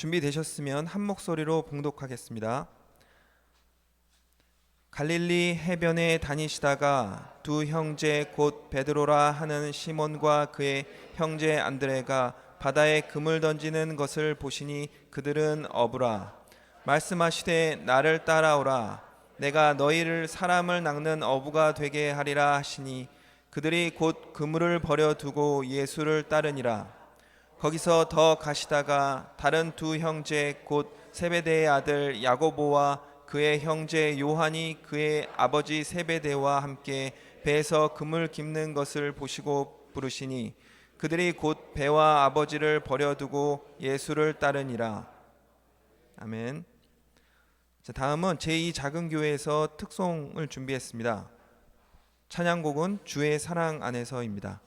준비되셨으면 한 목소리로 봉독하겠습니다. 갈릴리 해변에 다니시다가 두 형제 곧 베드로라 하는 시몬과 그의 형제 안드레가 바다에 금을 던지는 것을 보시니 그들은 어부라. 말씀하시되 나를 따라오라. 내가 너희를 사람을 낚는 어부가 되게 하리라 하시니 그들이 곧 그물을 버려두고 예수를 따르니라. 거기서 더 가시다가 다른 두 형제 곧 세베대의 아들 야고보와 그의 형제 요한이 그의 아버지 세베대와 함께 배에서 금을 깁는 것을 보시고 부르시니 그들이 곧 배와 아버지를 버려두고 예수를 따르니라. 아멘. 자, 다음은 제2 작은 교회에서 특송을 준비했습니다. 찬양곡은 주의 사랑 안에서입니다.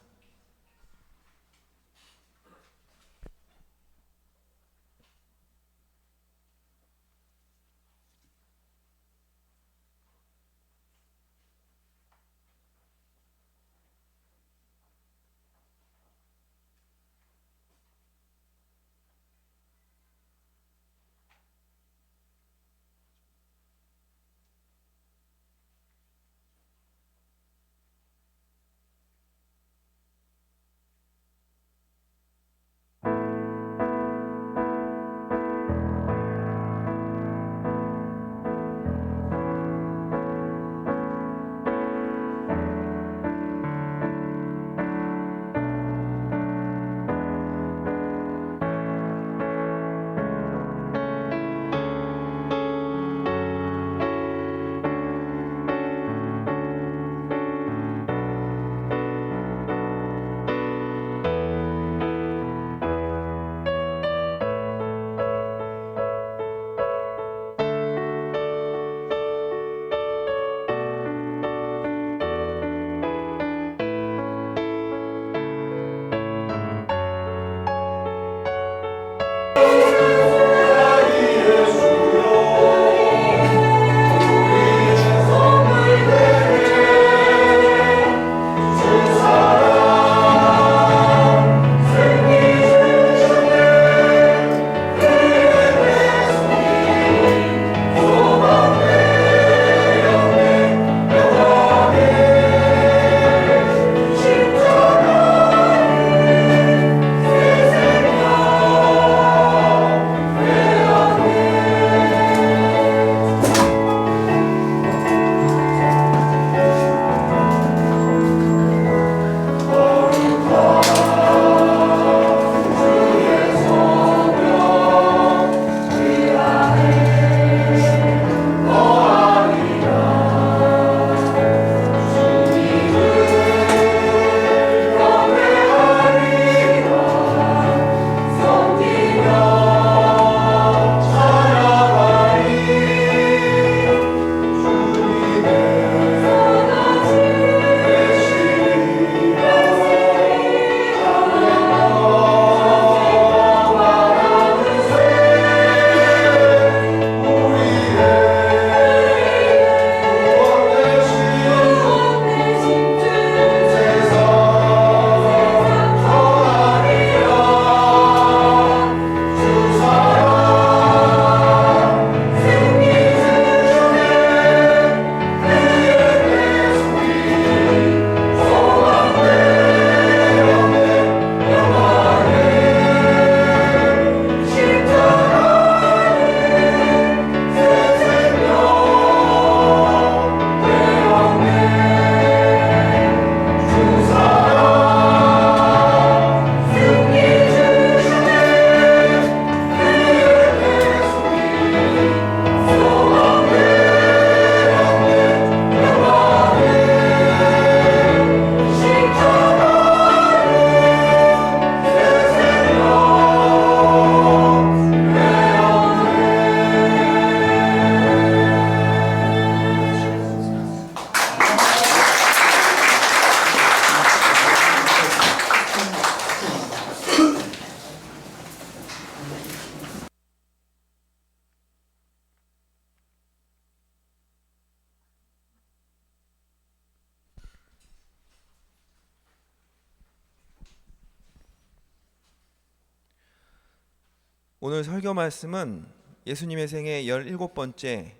오늘 설교 말씀은 예수님의 생애 17번째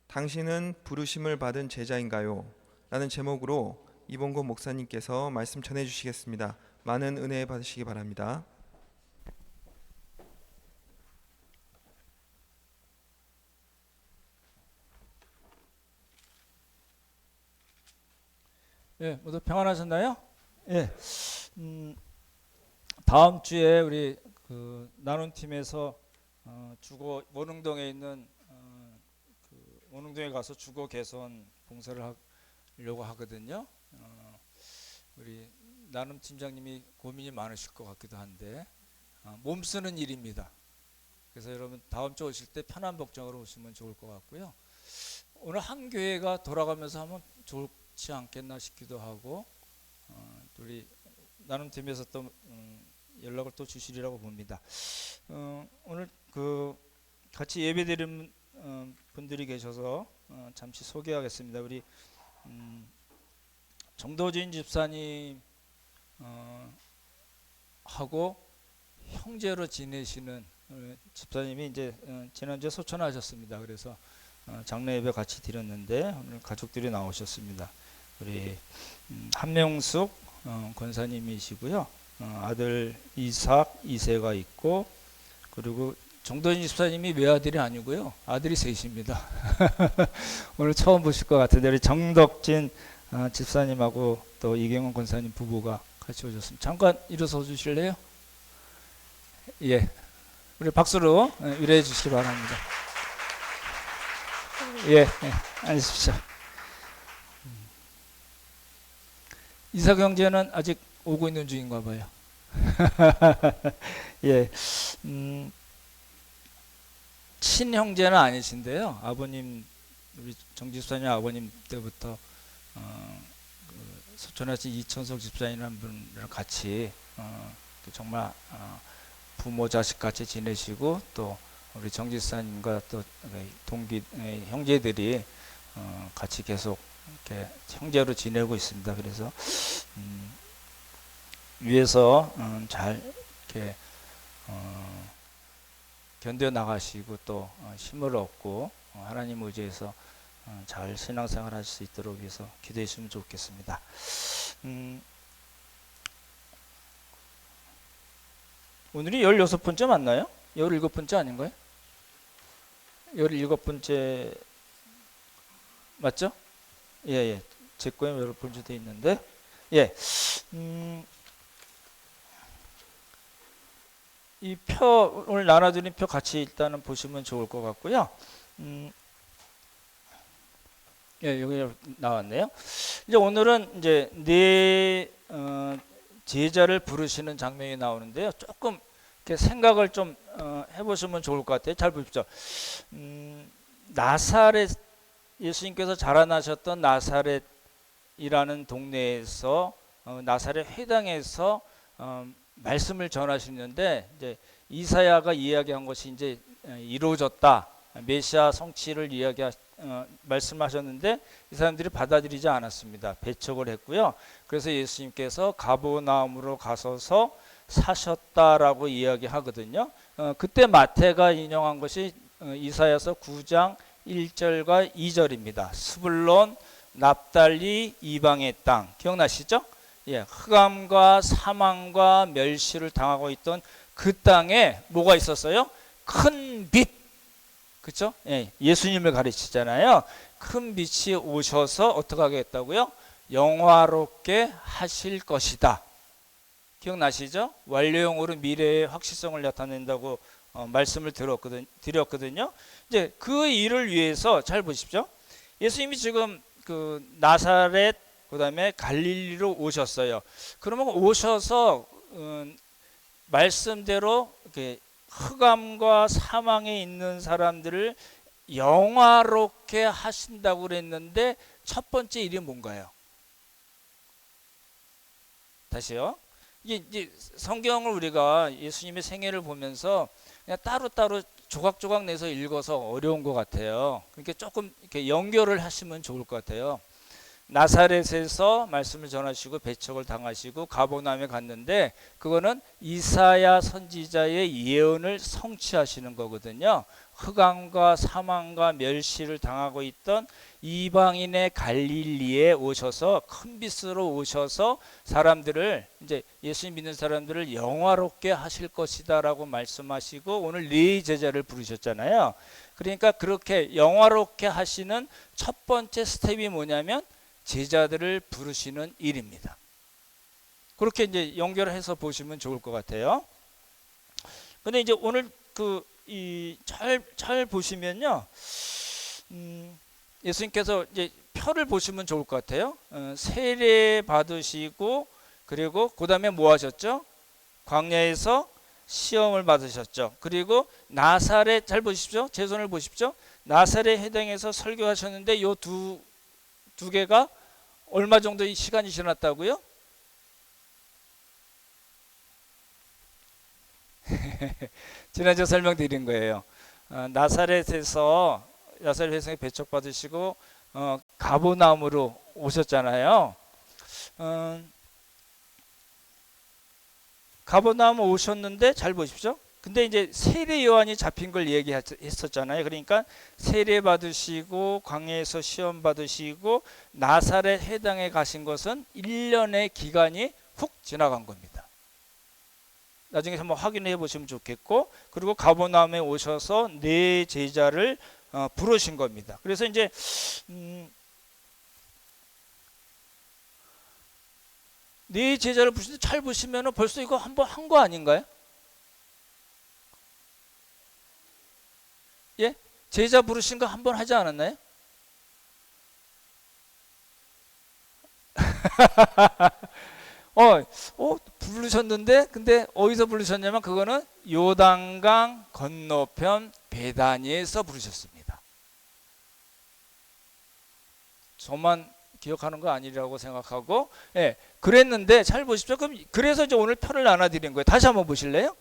당신은 부르심을 받은 제자인가요? 라는 제목으로 이봉곤 목사님께서 말씀 전해 주시겠습니다. 많은 은혜 받으시기 바랍니다. 예, 모두 평안하셨나요? 예. 다음 주에 우리 그 나눔팀에서 주거 원흥동에 있는 그 원흥동에 가서 주거 개선 봉사를 하려고 하거든요. 우리 나눔 팀장님이 고민이 많으실 것 같기도 한데 몸 쓰는 일입니다. 그래서 여러분 다음 주 오실 때 편한 복장으로 오시면 좋을 것 같고요. 오늘 한 교회가 돌아가면서 하면 좋지 않겠나 싶기도 하고 우리 나눔팀에서 또 연락을 또 주시리라고 봅니다. 오늘 그 같이 예배드리는 분들이 계셔서 잠시 소개하겠습니다. 우리 정도진 집사님 하고 형제로 지내시는 집사님이 이제 지난주에 소천하셨습니다. 그래서 장례 예배 같이 드렸는데 오늘 가족들이 나오셨습니다. 우리 한명숙 권사님이시고요. 아들 이삭 2세가 있고, 그리고 정도진 집사님이 외아들이 아니고요. 아들이 셋입니다. 오늘 처음 보실 것 같은데 우리 정덕진 집사님하고 또 이경원 권사님 부부가 같이 오셨습니다. 잠깐 일어서 주실래요? 예, 우리 박수로 위로해 주시기 바랍니다. 예, 앉으십시오. 이삭 형제는 아직 오고 있는 중인가 봐요. 예, 친형제는 아니신데요. 아버님, 우리 정집사님 아버님 때부터 소천하신 이천석 집사님이라는 분이랑 같이 정말 부모 자식 같이 지내시고, 또 우리 정집사님과 또 동기 형제들이 같이 계속 이렇게 형제로 지내고 있습니다. 그래서 위에서 잘 이렇게 견뎌 나가시고 또 힘을 얻고 하나님 의지해서 잘 신앙생활 할 수 있도록 위해서 기도해 주시면 좋겠습니다. 오늘이 16번째 맞나요? 17번째 아닌가요? 17번째 맞죠? 예. 제 거에 17번째 돼 있는데, 예. 이 표 오늘 나눠드린 표 같이 일단은 보시면 좋을 것 같고요. 예, 여기 나왔네요. 이제 오늘은 이제 제자를 부르시는 장면이 나오는데요. 조금 이렇게 생각을 좀 해보시면 좋을 것 같아요. 잘 보십시오. 나사렛, 예수님께서 자라나셨던 나사렛이라는 동네에서 나사렛 회당에서 말씀을 전하시는데, 이제 이사야가 이야기한 것이 이제 이루어졌다, 메시아 성취를 말씀하셨는데 이 사람들이 받아들이지 않았습니다. 배척을 했고요. 그래서 예수님께서 가버나움으로 가셔서 사셨다라고 이야기하거든요. 그때 마태가 인용한 것이 이사야서 9장 1절과 2절입니다. 스불론, 납달리, 이방의 땅, 기억나시죠? 예, 흑암과 사망과 멸시를 당하고 있던 그 땅에 뭐가 있었어요? 큰 빛, 그렇죠? 예, 예수님을 가르치잖아요. 큰 빛이 오셔서 어떻게 하겠다고요? 영화롭게 하실 것이다. 기억나시죠? 완료형으로 미래의 확실성을 나타낸다고 말씀을 드렸거든요. 이제 그 일을 위해서 잘 보십시오. 예수님이 지금 그 나사렛, 그 다음에 갈릴리로 오셨어요. 그러면 오셔서 말씀대로 이렇게 흑암과 사망에 있는 사람들을 영화롭게 하신다고 그랬는데 첫 번째 일이 뭔가요? 다시요. 이제 성경을 우리가 예수님의 생애를 보면서 그냥 따로따로 조각조각 내서 읽어서 어려운 것 같아요. 그러니까 조금 이렇게 연결을 하시면 좋을 것 같아요. 나사렛에서 말씀을 전하시고 배척을 당하시고 가버나움에 갔는데 그거는 이사야 선지자의 예언을 성취하시는 거거든요. 흑암과 사망과 멸시를 당하고 있던 이방인의 갈릴리에 오셔서 큰 빛으로 오셔서 사람들을 이제 예수 믿는 사람들을 영화롭게 하실 것이다라고 말씀하시고 오늘 네 제자를 부르셨잖아요. 그러니까 그렇게 영화롭게 하시는 첫 번째 스텝이 뭐냐면 제자들을 부르시는 일입니다. 그렇게 이제 연결해서 보시면 좋을 것 같아요. 근데 이제 오늘 잘 보시면요, 예수님께서 이제 표를 보시면 좋을 것 같아요. 세례 받으시고 그리고 그 다음에 뭐 하셨죠? 광야에서 시험을 받으셨죠. 그리고 나사렛 잘 보십시오. 제 손을 보십시오. 나사렛 해당에서 설교하셨는데 요 두 개가 얼마 정도 시간이 지났다고요? 지난주에 설명드린 거예요. 나사렛에서 배척받으시고 가버나움으로 오셨잖아요. 가버나움 오셨는데 잘 보십시오. 근데 이제 세례 요한이 잡힌 걸 얘기했었잖아요. 그러니까 세례 받으시고 광야에서 시험 받으시고 나사렛 해당에 가신 것은 1년의 기간이 훅 지나간 겁니다. 나중에 한번 확인해 보시면 좋겠고, 그리고 가버나움에 오셔서 네 제자를 부르신 겁니다. 그래서 이제 네 제자를 부르시는데 잘 보시면은 벌써 이거 한번 한 거 아닌가요? 예? 제자 부르신 거 한 번 하지 않았나요? 부르셨는데 근데 어디서 부르셨냐면 그거는 요단강 건너편 베다니에서 부르셨습니다. 저만 기억하는 거 아니라고 생각하고, 예, 그랬는데 잘 보십시오. 그럼 그래서 이제 오늘 표를 나눠드린 거예요. 다시 한번 보실래요?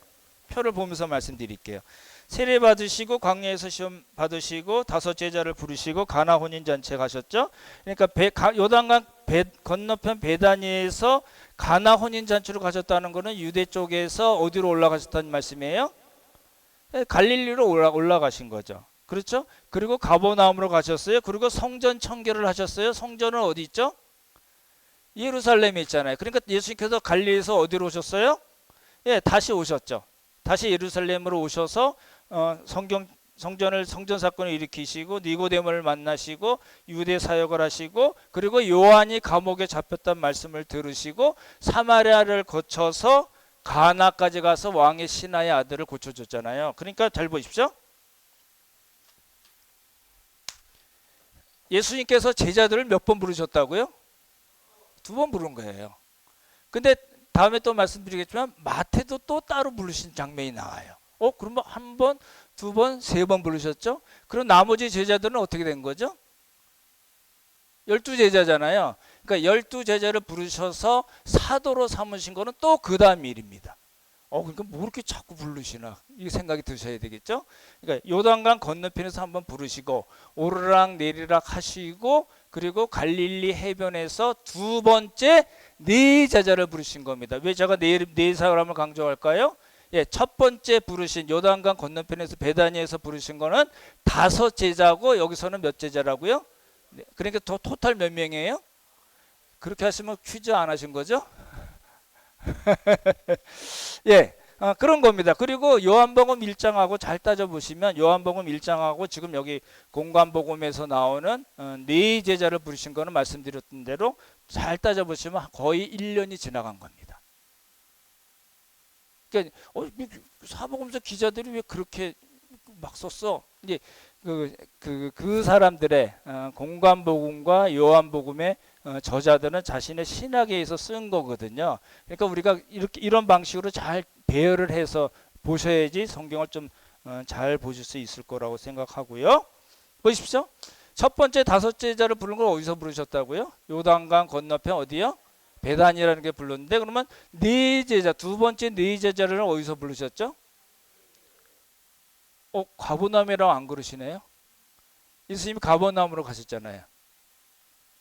표를 보면서 말씀드릴게요. 세례 받으시고 광야에서 시험 받으시고 다섯 제자를 부르시고 가나 혼인 잔치에 가셨죠. 그러니까 요단강 건너편 베다니에서 가나 혼인 잔치로 가셨다는 것은 유대 쪽에서 어디로 올라가셨다는 말씀이에요? 갈릴리로 올라가신 거죠. 그렇죠? 그리고 가버나움으로 가셨어요. 그리고 성전 청결을 하셨어요. 성전은 어디 있죠? 예루살렘에 있잖아요. 그러니까 예수님께서 갈릴리에서 어디로 오셨어요? 예, 다시 오셨죠. 다시 예루살렘으로 오셔서 성전 사건을 일으키시고 니고데모를 만나시고 유대 사역을 하시고 그리고 요한이 감옥에 잡혔단 말씀을 들으시고 사마리아를 거쳐서 가나까지 가서 왕의 신하의 아들을 고쳐줬잖아요. 그러니까 잘 보십시오. 예수님께서 제자들을 몇 번 부르셨다고요? 2번 부른 거예요. 근데 다음에 또 말씀드리겠지만 마태도 또 따로 부르신 장면이 나와요. 그러면 1번, 2번, 3번 부르셨죠? 그럼 나머지 제자들은 어떻게 된 거죠? 12제자잖아요. 그러니까 12제자를 부르셔서 사도로 삼으신 거는 또 그 다음 일입니다. 그러니까 뭐 이렇게 자꾸 부르시나 이 생각이 드셔야 되겠죠. 그러니까 요단강 건너편에서 한번 부르시고 오르락 내리락 하시고 그리고 갈릴리 해변에서 2번째 네 제자를 부르신 겁니다. 왜 제가 네 사람을 강조할까요? 예, 첫 번째 부르신 요단강 건너편에서 베다니에서 부르신 거는 5 제자고 여기서는 몇 제자라고요? 그러니까 토탈 몇 명이에요? 그렇게 하시면 퀴즈 안 하신 거죠? 예, 그런 겁니다. 그리고 요한복음 1장하고 잘 따져보시면 요한복음 1장하고 지금 여기 공관복음에서 나오는 네 제자를 부르신 거는 말씀드렸던 대로 잘 따져보시면 거의 1년이 지나간 겁니다. 그러니까 사복음서 기자들이 왜 그렇게 막 썼어? 이제 그 사람들의 공관복음과 요한복음의 저자들은 자신의 신학에서 쓴 거거든요. 그러니까 우리가 이런 방식으로 잘 배열을 해서 보셔야지 성경을 좀 잘 보실 수 있을 거라고 생각하고요. 보십시오. 첫 번째 5 제자를 부른 걸 어디서 부르셨다고요? 요단강 건너편 어디요? 베단이라는 게 불렀는데 그러면 네 제자, 2번째 네 제자를 어디서 부르셨죠? 가버나움이라고 안 그러시네요. 예수님이 가버나움으로 가셨잖아요.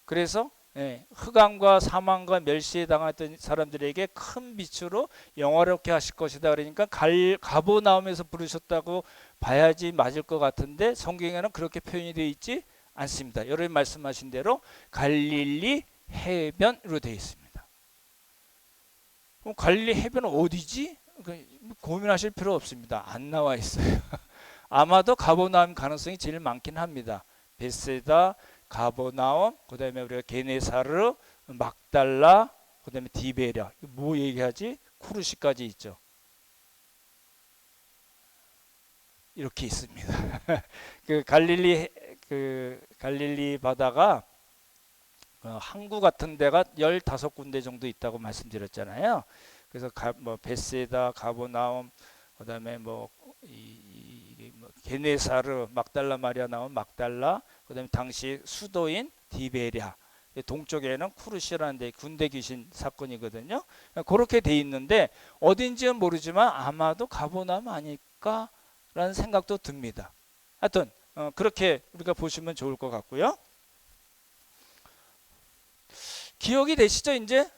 그래서 예, 흑암과 사망과 멸시에 당했던 사람들에게 큰 빛으로 영화롭게 하실 것이다. 그러니까 가버나움에서 부르셨다고 봐야지 맞을 것 같은데 성경에는 그렇게 표현이 되어 있지 않습니다. 여러분 말씀하신 대로 갈릴리 해변으로 되어 있습니다. 그럼 갈릴리 해변은 어디지? 고민하실 필요 없습니다. 안 나와 있어요. 아마도 가버나움 가능성이 제일 많긴 합니다. 베세다, 가버나움, 그 다음에 우리가 게네사르, 막달라, 그 다음에 디베랴. 뭐 얘기하지? 쿠르시까지 있죠. 이렇게 있습니다. 그 갈릴리 바다가 항구 같은 데가 15군데 정도 있다고 말씀드렸잖아요. 그래서 뭐 베세다, 가버나움, 그 다음에 뭐 게네사르, 막달라 마리아 나온 막달라, 그다음에 당시 수도인 디베랴, 동쪽에는 쿠르시라는 데 군대 귀신 사건이거든요. 그렇게 돼 있는데 어딘지는 모르지만 아마도 가버나움 아닐까라는 생각도 듭니다. 하여튼 그렇게 우리가 보시면 좋을 것 같고요. 기억이 되시죠? 이제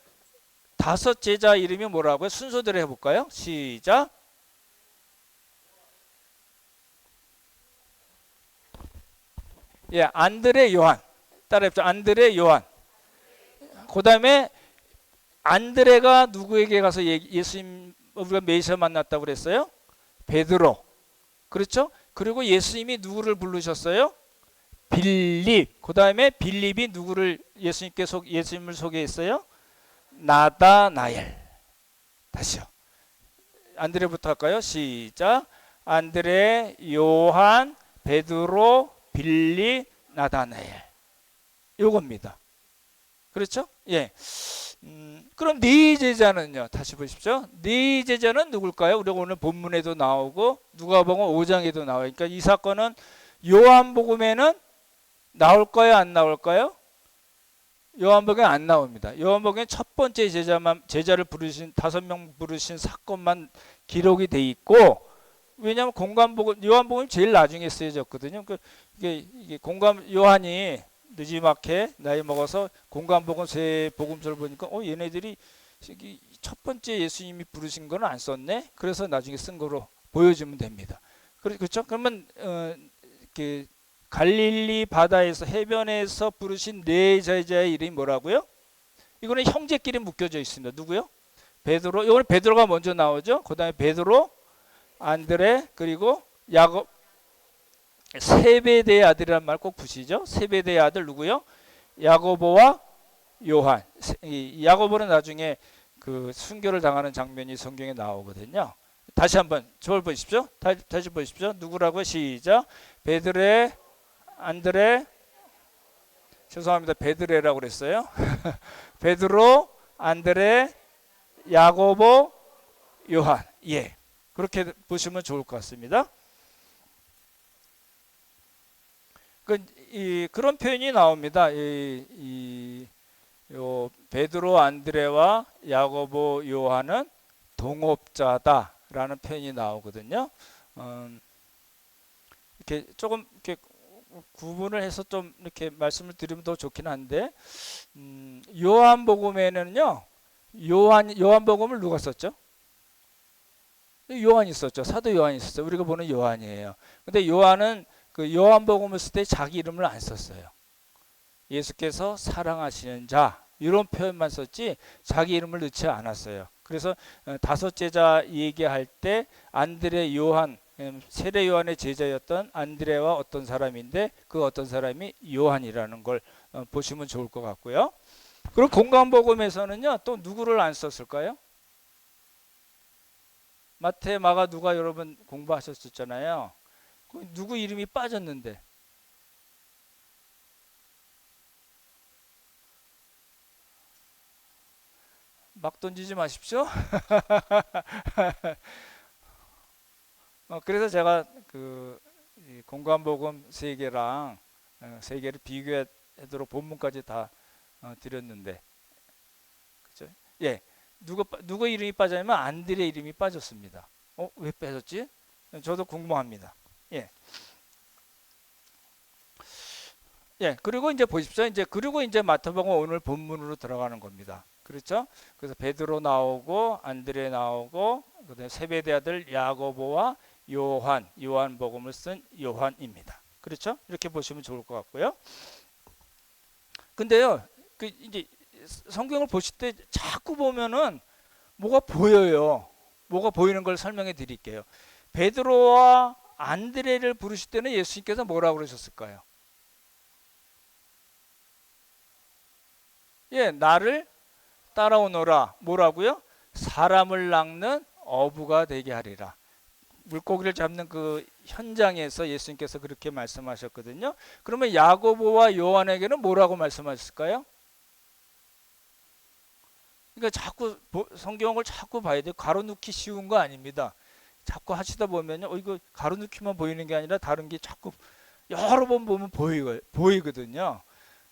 5 제자 이름이 뭐라고요? 순서대로 해볼까요? 시작. 예, 안드레, 요한. 따라해보죠. 안드레, 요한. 그 다음에 안드레가 누구에게 가서 예수님 우리가 메시아 만났다고 그랬어요? 베드로. 그렇죠? 그리고 예수님이 누구를 부르셨어요? 빌립. 그 다음에 빌립이 누구를 예수님을 소개했어요? 나다나엘. 다시요. 안드레부터 할까요? 시작. 안드레, 요한, 베드로, 빌립, 나다나엘. 요겁니다. 그렇죠? 예. 그럼 네 제자는요. 다시 보십시오. 네 제자는 누굴까요? 우리가 오늘 본문에도 나오고 누가복음 5장에도 나와요. 그러니까 이 사건은 요한복음에는 나올까요? 안 나올까요? 요한복음에 안 나옵니다. 요한복음에 첫 번째 제자를 부르신 5명 부르신 사건만 기록이 돼 있고, 왜냐하면 요한복음이 제일 나중에 쓰여졌거든요. 이게 요한이 느지막해 나이 먹어서 공관복음 세 복음서를 보니까 얘네들이 첫 번째 예수님이 부르신 거는 안 썼네. 그래서 나중에 쓴 거로 보여주면 됩니다. 그렇죠? 그러면 갈릴리 바다에서 해변에서 부르신 네 제자의 이름이 뭐라고요? 이거는 형제끼리 묶여져 있습니다. 누구요? 베드로. 이거는 베드로가 먼저 나오죠. 그다음에 베드로, 안드레, 그리고 야곱. 세베대의 아들이란 말 꼭 보시죠. 세베대의 아들 누구요? 야고보와 요한. 야고보는 나중에 그 순교를 당하는 장면이 성경에 나오거든요. 다시 한번 저를 보십시오. 다시 보십시오. 누구라고요? 시작. 베드레, 안드레, 죄송합니다. 베드레라고 그랬어요. 베드로, 안드레, 야고보, 요한. 예, 그렇게 보시면 좋을 것 같습니다. 그런 표현이 나옵니다. 베드로, 안드레와 야고보, 요한은 동업자다라는 표현이 나오거든요. 이렇게 조금 이렇게 구분을 해서 좀 이렇게 말씀을 드리면 더 좋긴 한데, 요한복음에는요, 요한복음을 누가 썼죠? 요한이 썼죠. 사도 요한이 썼어요. 우리가 보는 요한이에요. 근데 요한은 그 요한복음을 쓸 때 자기 이름을 안 썼어요. 예수께서 사랑하시는 자 이런 표현만 썼지 자기 이름을 넣지 않았어요. 그래서 5 제자 얘기할 때 안드레, 요한, 세례 요한의 제자였던 안드레와 어떤 사람인데 그 어떤 사람이 요한이라는 걸 보시면 좋을 것 같고요. 그럼 공관복음에서는요 또 누구를 안 썼을까요? 마태, 마가, 누가 여러분 공부하셨었잖아요. 누구 이름이 빠졌는데? 막 던지지 마십시오. 그래서 제가 그 공관복음 3개랑 3개를 비교하도록 본문까지 다 드렸는데, 그렇죠? 예, 누구 이름이 빠졌냐면 안드레 이름이 빠졌습니다. 왜 빠졌지? 저도 궁금합니다. 예. 예, 그리고 이제 보십시오. 이제 그리고 이제 마태복음 오늘 본문으로 들어가는 겁니다. 그렇죠? 그래서 베드로 나오고 안드레 나오고 그다음에 세베대 아들 야고보와 요한, 요한복음을 쓴 요한입니다. 그렇죠? 이렇게 보시면 좋을 것 같고요. 근데요, 그 이제 성경을 보실 때 자꾸 보면은 뭐가 보여요. 뭐가 보이는 걸 설명해 드릴게요. 베드로와 안드레를 부르실 때는 예수님께서 뭐라고 그러셨을까요? 예, 나를 따라오너라. 뭐라고요? 사람을 낚는 어부가 되게 하리라. 물고기를 잡는 그 현장에서 예수님께서 그렇게 말씀하셨거든요. 그러면 야고보와 요한에게는 뭐라고 말씀하셨을까요? 그러니까 자꾸 성경을 자꾸 봐야 돼요. 가로놓기 쉬운 거 아닙니다. 자꾸 하시다 보면요, 이거 가로놓기만 보이는 게 아니라 다른 게 자꾸 여러 번 보면 보이거든요.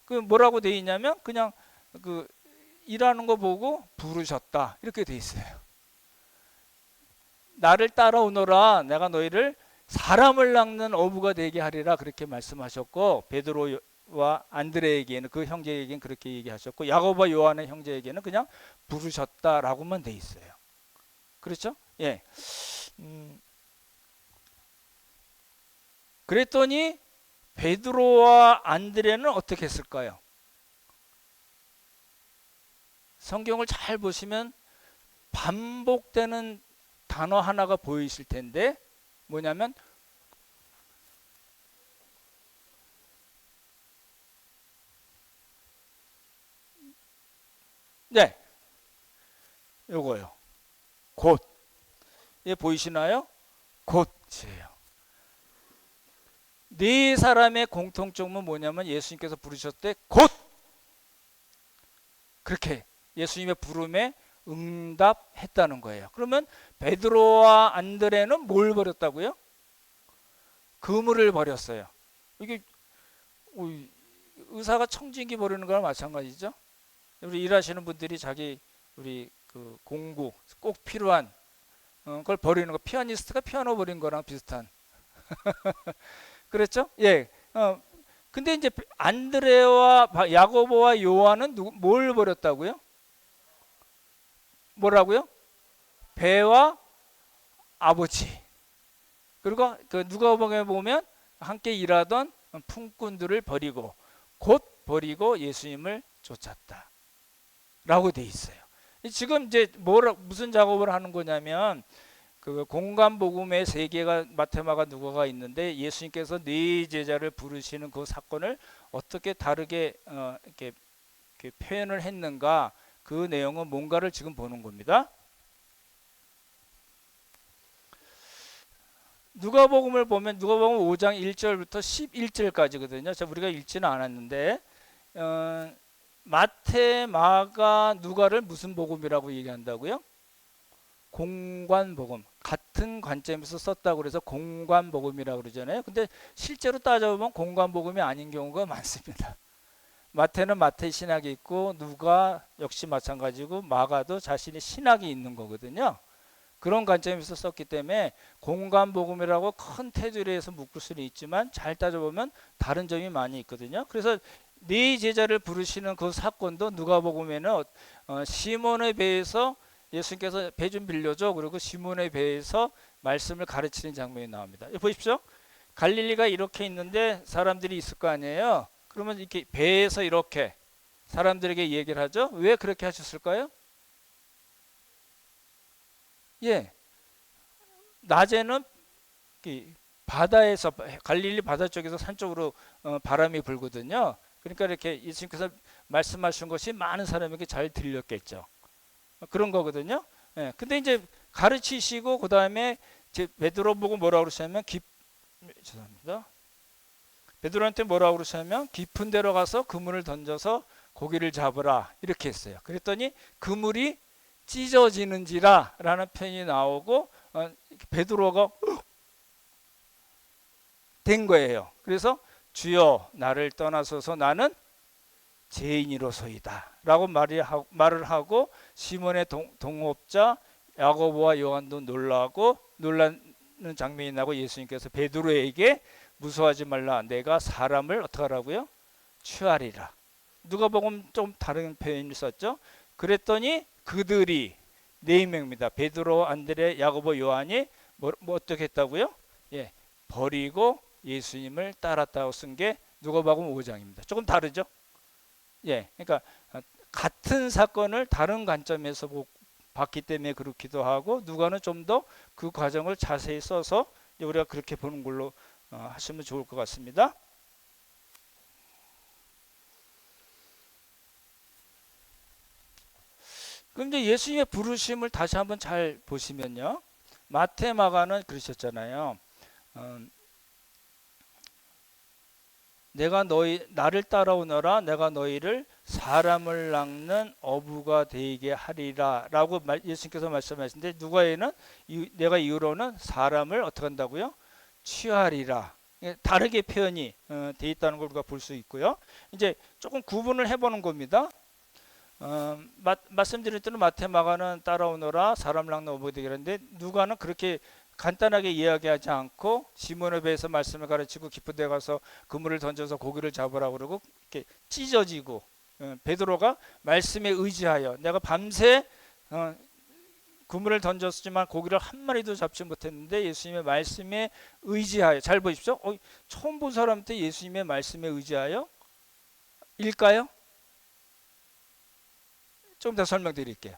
그 뭐라고 돼 있냐면 그냥 그 일하는 거 보고 부르셨다 이렇게 돼 있어요. 나를 따라오너라, 내가 너희를 사람을 낚는 어부가 되게 하리라 그렇게 말씀하셨고, 베드로와 안드레에게는 그 형제에게는 그렇게 얘기하셨고, 야고보와 요한의 형제에게는 그냥 부르셨다라고만 돼 있어요. 그렇죠? 예. 그랬더니 베드로와 안드레는 어떻게 했을까요? 성경을 잘 보시면 반복되는 단어 하나가 보이실 텐데 뭐냐면 네, 요거요. 곧. 예, 보이시나요? 곧이에요. 네 사람의 공통점은 뭐냐면 예수님께서 부르셨을 때 곧 그렇게 예수님의 부름에 응답했다는 거예요. 그러면 베드로와 안드레는 뭘 버렸다고요? 그물을 버렸어요. 이게 의사가 청진기 버리는 거랑 마찬가지죠. 우리 일하시는 분들이 자기 우리 그 공구 꼭 필요한 걸 버리는 거, 피아니스트가 피아노 버린 거랑 비슷한. 그렇죠? 예. 근데 이제 안드레와 야고보와 요한은 뭘 버렸다고요? 뭐라고요? 배와 아버지. 그리고 그 누가복음에 보면 함께 일하던 품꾼들을 버리고 곧 버리고 예수님을 쫓았다. 라고 돼 있어요. 지금 이제 무슨 작업을 하는 거냐면 그 공간 복음의 세 개가 마테마가 누가가 있는데 예수님께서 네 제자를 부르시는 그 사건을 어떻게 다르게 이렇게 표현을 했는가, 그 내용은 뭔가를 지금 보는 겁니다. 누가복음을 보면 누가복음 5장 1절부터 11절까지거든요. 우리가 읽지는 않았는데 마태, 마가, 누가를 무슨 복음이라고 얘기한다고요? 공관복음. 같은 관점에서 썼다고 그래서 공관복음이라고 그러잖아요. 근데 실제로 따져보면 공관복음이 아닌 경우가 많습니다. 마태는 마태 신학이 있고 누가 역시 마찬가지고 마가도 자신의 신학이 있는 거거든요. 그런 관점에서 썼기 때문에 공관복음이라고 큰 테두리에서 묶을 수는 있지만 잘 따져보면 다른 점이 많이 있거든요. 그래서 네 제자를 부르시는 그 사건도 누가복음에는 시몬의 배에서 예수님께서 배 좀 빌려줘, 그리고 시몬의 배에서 말씀을 가르치는 장면이 나옵니다. 보십시오. 갈릴리가 이렇게 있는데 사람들이 있을 거 아니에요. 그러면 이렇게 배에서 이렇게 사람들에게 얘기를 하죠. 왜 그렇게 하셨을까요? 예, 낮에는 바다에서 갈릴리 바다 쪽에서 산 쪽으로 바람이 불거든요. 그러니까 이렇게 예수님께서 말씀하신 것이 많은 사람에게 잘 들렸겠죠. 그런 거거든요. 예, 근데 이제 가르치시고 그 다음에 베드로 보고 뭐라고 그러시냐면 죄송합니다. 베드로한테 뭐라고 그러시냐면 깊은 데로 가서 그물을 던져서 고기를 잡으라 이렇게 했어요. 그랬더니 그물이 찢어지는지라 라는 표현이 나오고 베드로가 된 거예요. 그래서 주여 나를 떠나소서 나는 죄인이로소이다 라고 말을 하고 시몬의 동업자 야고보와 요한도 놀라는 장면이 나고 예수님께서 베드로에게 무서워하지 말라, 내가 사람을 어떻게 하라고요? 취하리라. 누가복음 좀 다른 표현을 썼죠. 그랬더니 그들이 4명입니다. 베드로, 안드레, 야고보, 요한이 뭐 어떻게 했다고요? 예, 버리고 예수님을 따랐다고 쓴 게 누가복음 5장입니다. 조금 다르죠? 예, 그러니까 같은 사건을 다른 관점에서 봤기 때문에 그렇기도 하고, 누가는 좀 더 그 과정을 자세히 써서 우리가 그렇게 보는 걸로 하시면 좋을 것 같습니다. 그럼 이제 예수님의 부르심을 다시 한번 잘 보시면요, 마태, 마가는 그러셨잖아요. 내가 나를 따라오너라, 내가 너희를 사람을 낚는 어부가 되게 하리라 라고 예수님께서 말씀하시는데, 누가에는 내가 이후로는 사람을 어떻게 한다고요? 취하리라. 다르게 표현이 돼 있다는 걸 우리가 볼 수 있고요. 이제 조금 구분을 해보는 겁니다. 말씀드린 대로 마태, 마가는 따라오너라, 사람 낚는 어부가 되게 하는데, 누가는 그렇게 간단하게 이야기하지 않고 시몬의 배에서 말씀을 가르치고 깊은 데 가서 그물을 던져서 고기를 잡으라고 그러고, 이렇게 찢어지고, 베드로가 말씀에 의지하여, 내가 밤새 그물을 던졌지만 고기를 한 마리도 잡지 못했는데 예수님의 말씀에 의지하여. 잘 보십시오. 처음 본 사람한테 예수님의 말씀에 의지하여 일까요? 좀 더 설명드릴게요.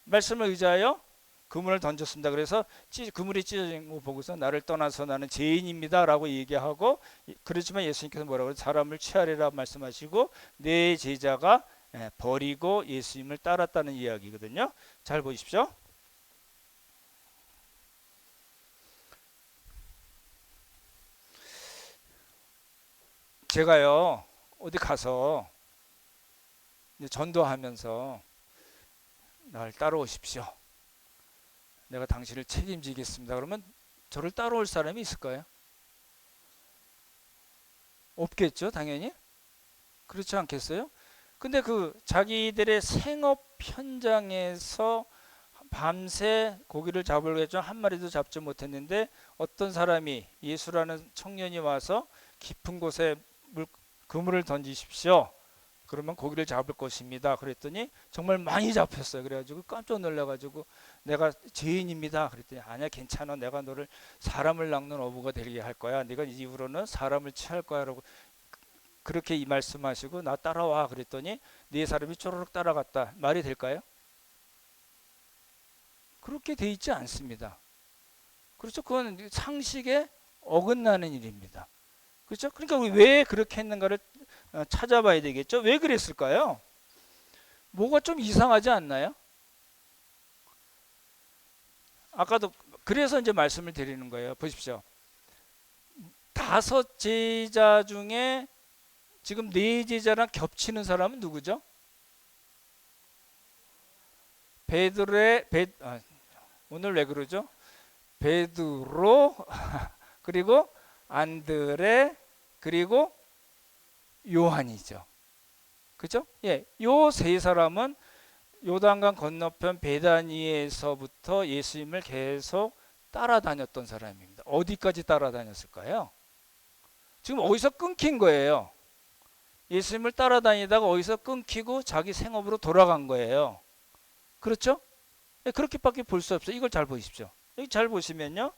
말씀을 의지하여 그물을 던졌습니다. 그래서 그물이 찢어진 거 보고서 나를 떠나서 나는 죄인입니다 라고 얘기하고, 그렇지만 예수님께서 뭐라고 그래요? 사람을 취하리라 말씀하시고 내 제자가 버리고 예수님을 따랐다는 이야기거든요. 잘 보십시오. 제가요, 어디 가서 전도하면서 날 따라오십시오, 내가 당신을 책임지겠습니다, 그러면 저를 따라올 사람이 있을까요? 없겠죠, 당연히. 그렇지 않겠어요? 근데 그 자기들의 생업 현장에서 밤새 고기를 잡으려고 했죠. 한 마리도 잡지 못했는데 어떤 사람이, 예수라는 청년이 와서 깊은 곳에 그물을 던지십시오, 그러면 고기를 잡을 것입니다. 그랬더니 정말 많이 잡혔어요. 그래가지고 깜짝 놀라가지고 내가 죄인입니다. 그랬더니 아니야, 괜찮아, 내가 너를 사람을 낚는 어부가 되게 할 거야, 네가 이후로는 사람을 취할 거야라고 그렇게 이 말씀하시고 나 따라와 그랬더니 네 사람이 쪼르륵 따라갔다. 말이 될까요? 그렇게 돼 있지 않습니다. 그렇죠? 그건 상식에 어긋나는 일입니다. 그렇죠? 그러니까 우리 왜 그렇게 했는가를 찾아봐야 되겠죠. 왜 그랬을까요? 뭐가 좀 이상하지 않나요? 아까도 그래서 이제 말씀을 드리는 거예요. 보십시오. 5 제자 중에 지금 4 제자랑 겹치는 사람은 누구죠? 오늘 왜 그러죠? 베드로 그리고 안드레 그리고 요한이죠. 그죠? 예, 요 3사람은 요단강 건너편 베다니에서부터 예수님을 계속 따라다녔던 사람입니다. 어디까지 따라다녔을까요? 지금 어디서 끊긴 거예요. 예수님을 따라다니다가 어디서 끊기고 자기 생업으로 돌아간 거예요. 그렇죠? 예, 그렇게밖에 볼 수 없어요. 이걸 잘 보십시오. 여기 잘 보시면요,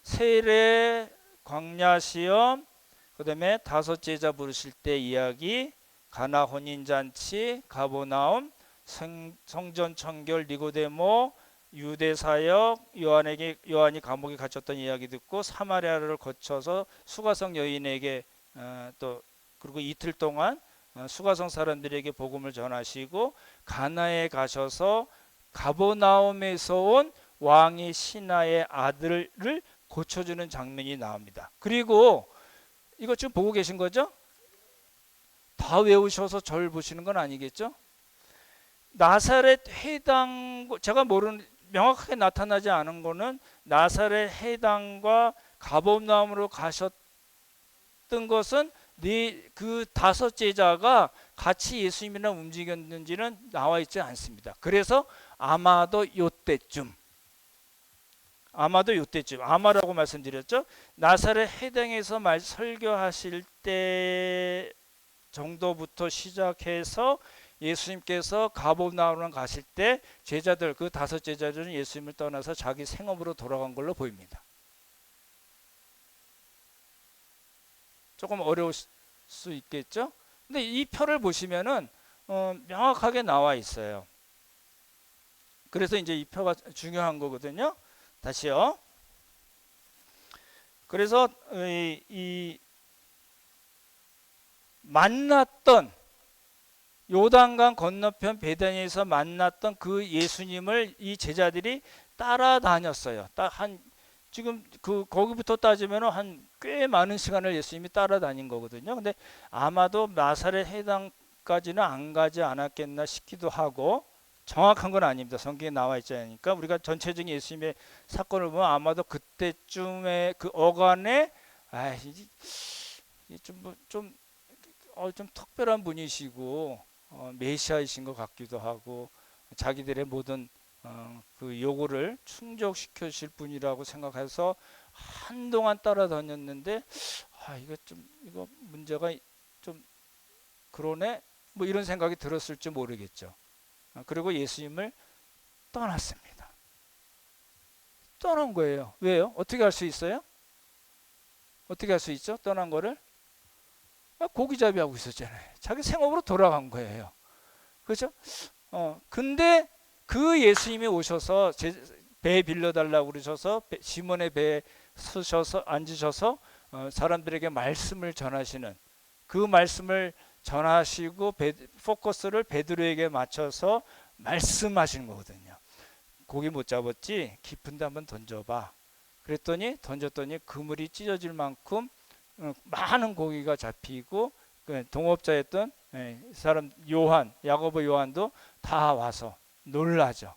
세례, 광야 시험, 그 다음에 5 제자 부르실 때 이야기, 가나 혼인잔치, 가보나움, 성전 청결, 니고데모, 유대 사역, 요한이 감옥에 갇혔던 이야기 듣고 사마리아를 거쳐서 수가성 여인에게 또 그리고 이틀 동안 수가성 사람들에게 복음을 전하시고, 가나에 가셔서 가보나움에서 온 왕이 신하의 아들을 고쳐주는 장면이 나옵니다. 그리고 이거 지금 보고 계신 거죠? 다 외우셔서 절 보시는 건 아니겠죠? 나사렛 해당, 제가 모르는, 명확하게 나타나지 않은 거는 나사렛 해당과 가버나움으로 가셨던 것은 그 5 제자가 같이 예수님이랑 움직였는지는 나와 있지 않습니다. 그래서 아마도 요때쯤, 아마라고 말씀드렸죠. 나사렛 해당에서 설교하실 때 정도부터 시작해서 예수님께서 가버나움을 가실 때 제자들, 그 5제자들은 예수님을 떠나서 자기 생업으로 돌아간 걸로 보입니다. 조금 어려울 수 있겠죠? 근데 이 표를 보시면은 명확하게 나와 있어요. 그래서 이제 이 표가 중요한 거거든요. 다시요. 그래서 이 만났던 요단강 건너편 베다니에서 만났던 그 예수님을 이 제자들이 따라다녔어요. 지금 거기부터 따지면 한 꽤 많은 시간을 예수님이 따라다닌 거거든요. 근데 아마도 나사렛 해당까지는 안 가지 않았겠나 싶기도 하고, 정확한 건 아닙니다. 성경에 나와 있지 않으니까. 우리가 전체적인 예수님의 사건을 보면 아마도 그때쯤에 그 어간에 좀 특별한 분이시고 메시아이신 것 같기도 하고, 자기들의 모든 그 요구를 충족시켜 주실 분이라고 생각해서 한동안 따라다녔는데, 이거 문제가 좀 그러네, 뭐 이런 생각이 들었을지 모르겠죠. 그리고 예수님을 떠났습니다. 떠난 거예요. 왜요? 어떻게 할 수 있어요? 어떻게 할 수 있죠? 떠난 거를 고기잡이 하고 있었잖아요. 자기 생업으로 돌아간 거예요. 그렇죠? 근데 그 예수님이 오셔서 배 빌려달라고 그러셔서 시몬의 배에 서셔서 앉으셔서 사람들에게 말씀을 전하시는, 그 말씀을 전하시고 포커스를 베드로에게 맞춰서 말씀하시는 거거든요. 고기 못 잡았지? 깊은데 한번 던져봐. 그랬더니 던졌더니 그물이 찢어질 만큼 많은 고기가 잡히고, 동업자였던 사람 야고보 요한도 다 와서 놀라죠.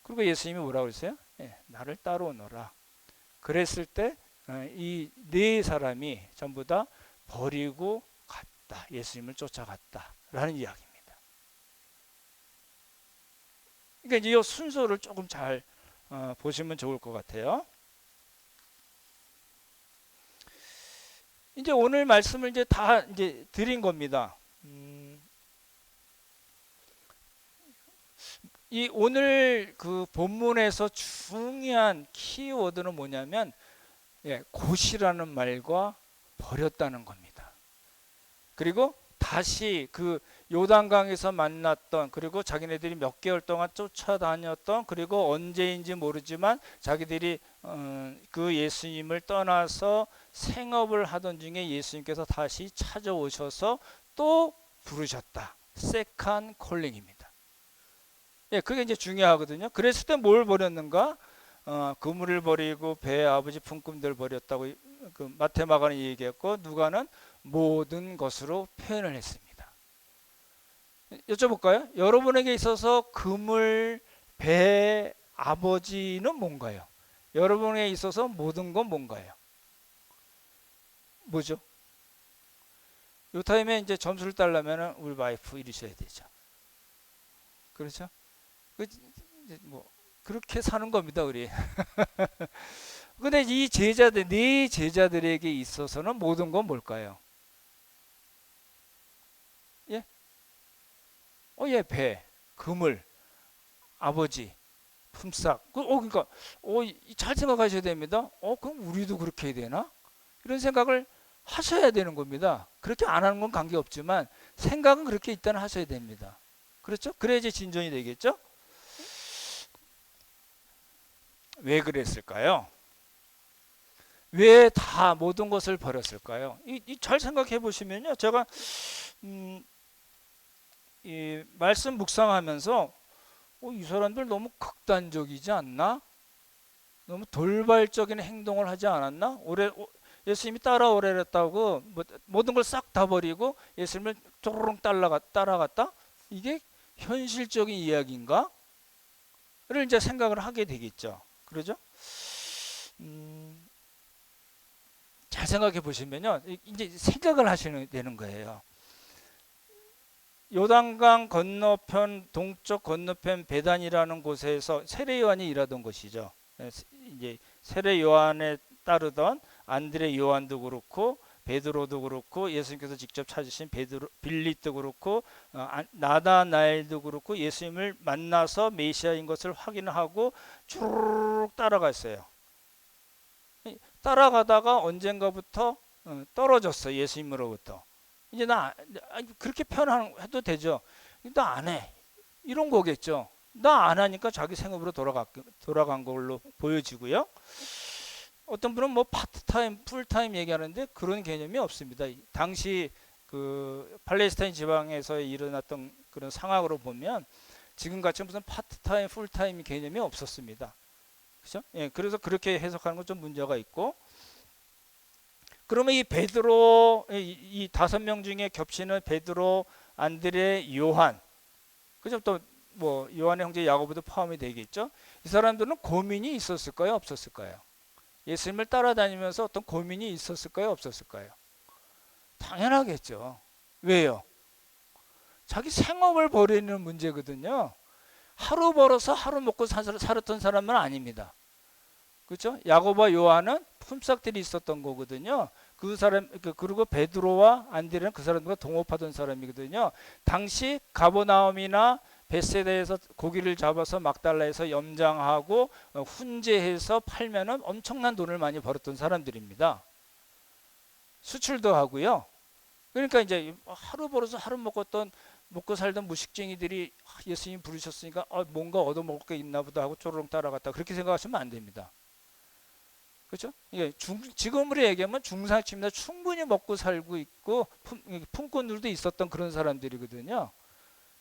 그리고 예수님이 뭐라고 그랬어요? 나를 따라오너라. 그랬을 때 이 네 사람이 전부 다 버리고 갔다. 예수님을 쫓아갔다라는 이야기입니다. 그러니까 이제 이 순서를 조금 잘 보시면 좋을 것 같아요. 이제 오늘 말씀을 이제 다 이제 드린 겁니다. 이 오늘 그 본문에서 중요한 키워드는 뭐냐면 곧이라는 말과 버렸다는 겁니다. 그리고 다시 그 요단강에서 만났던, 그리고 자기네들이 몇 개월 동안 쫓아다녔던, 그리고 언제인지 모르지만 자기들이 그 예수님을 떠나서 생업을 하던 중에 예수님께서 다시 찾아오셔서 또 부르셨다. 세컨 콜링입니다. 그게 이제 중요하거든요. 그랬을 때 뭘 버렸는가? 그물을 버리고 배의 아버지 품꾼들 버렸다고 그 마태마가는 얘기했고, 누가는 모든 것으로 표현을 했습니다. 여쭤볼까요? 여러분에게 있어서 그물, 배, 아버지는 뭔가요? 여러분에게 있어서 모든 건 뭔가요? 뭐죠? 이 타임에 이제 점수를 따려면 우리 와이프 이러셔야 되죠. 그렇죠? 뭐 그렇게 사는 겁니다, 우리. 근데 이 제자들, 네 제자들에게 있어서는 모든 건 뭘까요? 배, 그물, 아버지, 품삯. 그러니까 잘 생각하셔야 됩니다. 그럼 우리도 그렇게 해야 되나? 이런 생각을 하셔야 되는 겁니다. 그렇게 안 하는 건 관계없지만 생각은 그렇게 일단 하셔야 됩니다. 그렇죠? 그래야지 진전이 되겠죠? 왜 그랬을까요? 왜 다 모든 것을 버렸을까요? 잘 생각해 보시면요, 제가 이 말씀 묵상하면서 이 사람들 너무 극단적이지 않나? 너무 돌발적인 행동을 하지 않았나? 예수님이 따라오래랬다고 모든 걸 싹 다 버리고 예수님을 쪼르륵 따라갔다? 이게 현실적인 이야기인가? 를 이제 생각을 하게 되겠죠. 그러죠? 잘 생각해 보시면요, 이제 생각을 하시면 되는 거예요. 요단강 건너편, 동쪽 건너편 베단이라는 곳에서 세례 요한이 일하던 곳이죠. 이제 세례 요한에 따르던 안드레 요한도 그렇고 베드로도 그렇고 예수님께서 직접 찾으신 빌립도 그렇고 나다나엘도 그렇고 예수님을 만나서 메시아인 것을 확인하고 쭉 따라갔어요. 따라가다가 언젠가부터 떨어졌어. 예수님으로부터. 이제 그렇게 표현해도 되죠. 나 안 해. 이런 거겠죠. 나 안 하니까 자기 생업으로 돌아간 걸로 보여지고요. 어떤 분은 뭐 파트타임, 풀타임 얘기하는데 그런 개념이 없습니다. 당시 그 팔레스타인 지방에서 일어났던 그런 상황으로 보면 지금같이 무슨 파트타임, 풀타임 개념이 없었습니다. 그렇죠? 예, 그래서 그렇게 해석하는 건 좀 문제가 있고, 그러면 이 베드로, 이 5명 중에 겹치는 베드로, 안드레, 요한, 그죠? 또 뭐 요한의 형제 야고보도 포함이 되겠죠? 이 사람들은 고민이 있었을까요? 없었을까요? 예수님을 따라다니면서 어떤 고민이 있었을까요? 없었을까요? 당연하겠죠. 왜요? 자기 생업을 벌이는 문제거든요. 하루 벌어서 하루 먹고 살았던 사람은 아닙니다. 그렇죠? 야고보와 요한은 품삯들이 있었던 거거든요. 그리고 베드로와 안드레는 그 사람들과 동업하던 사람이거든요. 당시 가버나움이나 벳세다에서 고기를 잡아서 막달라에서 염장하고 훈제해서 팔면은 엄청난 돈을 많이 벌었던 사람들입니다. 수출도 하고요. 그러니까 이제 하루 벌어서 하루 먹고 살던 무식쟁이들이 예수님 부르셨으니까 뭔가 얻어먹을 게 있나 보다 하고 쪼르륵 따라갔다. 그렇게 생각하시면 안 됩니다. 그렇죠? 지금으로 얘기하면 중상층이나 충분히 먹고 살고 있고 품꾼들도 있었던 그런 사람들이거든요.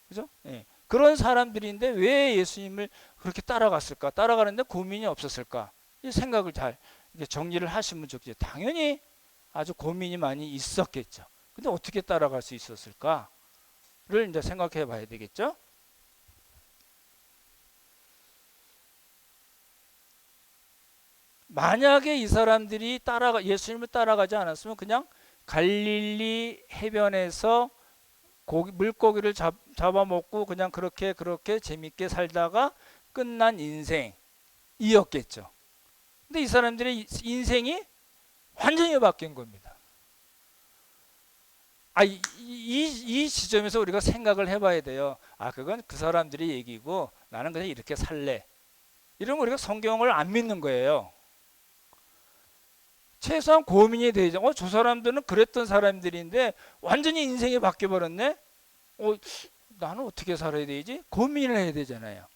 그죠? 예. 그런 사람들인데 왜 예수님을 그렇게 따라갔을까? 따라가는데 고민이 없었을까? 이 생각을 잘 정리를 하시면 좋겠죠. 당연히 아주 고민이 많이 있었겠죠. 근데 어떻게 따라갈 수 있었을까를 이제 생각해 봐야 되겠죠. 만약에 이 사람들이 예수님을 따라가지 않았으면 그냥 갈릴리 해변에서 물고기를 잡아먹고 그냥 그렇게 재밌게 살다가 끝난 인생이었겠죠. 근데 이 사람들의 인생이 완전히 바뀐 겁니다. 이 지점에서 우리가 생각을 해봐야 돼요. 그건 그 사람들의 얘기고 나는 그냥 이렇게 살래. 이러면 우리가 성경을 안 믿는 거예요. 최소한 고민이 되죠. 저 사람들은 그랬던 사람들인데 완전히 인생이 바뀌어버렸네. 나는 어떻게 살아야 되지? 고민을 해야 되잖아요.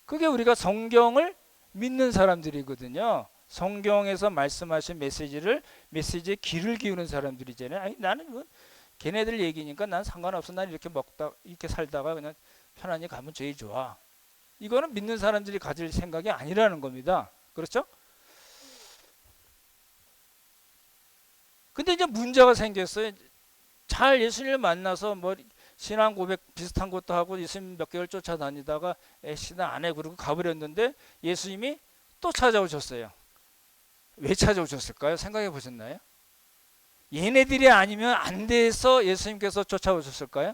그게 우리가 성경을 믿는 사람들이거든요. 성경에서 말씀하신 메시지에 귀를 기우는 사람들이잖아요. 나는 걔네들 얘기니까 난 상관없어. 난 이렇게 살다가 그냥 편안히 가면 제일 좋아. 이거는 믿는 사람들이 가질 생각이 아니라는 겁니다. 그렇죠? 근데 이제 문제가 생겼어요. 잘 예수님을 만나서 뭐 신앙 고백 비슷한 것도 하고 예수님 몇 개월 쫓아다니다가 신앙 안 해 그러고 가버렸는데 예수님이 또 찾아오셨어요. 왜 찾아오셨을까요? 생각해 보셨나요? 얘네들이 아니면 안 돼서 예수님께서 쫓아오셨을까요?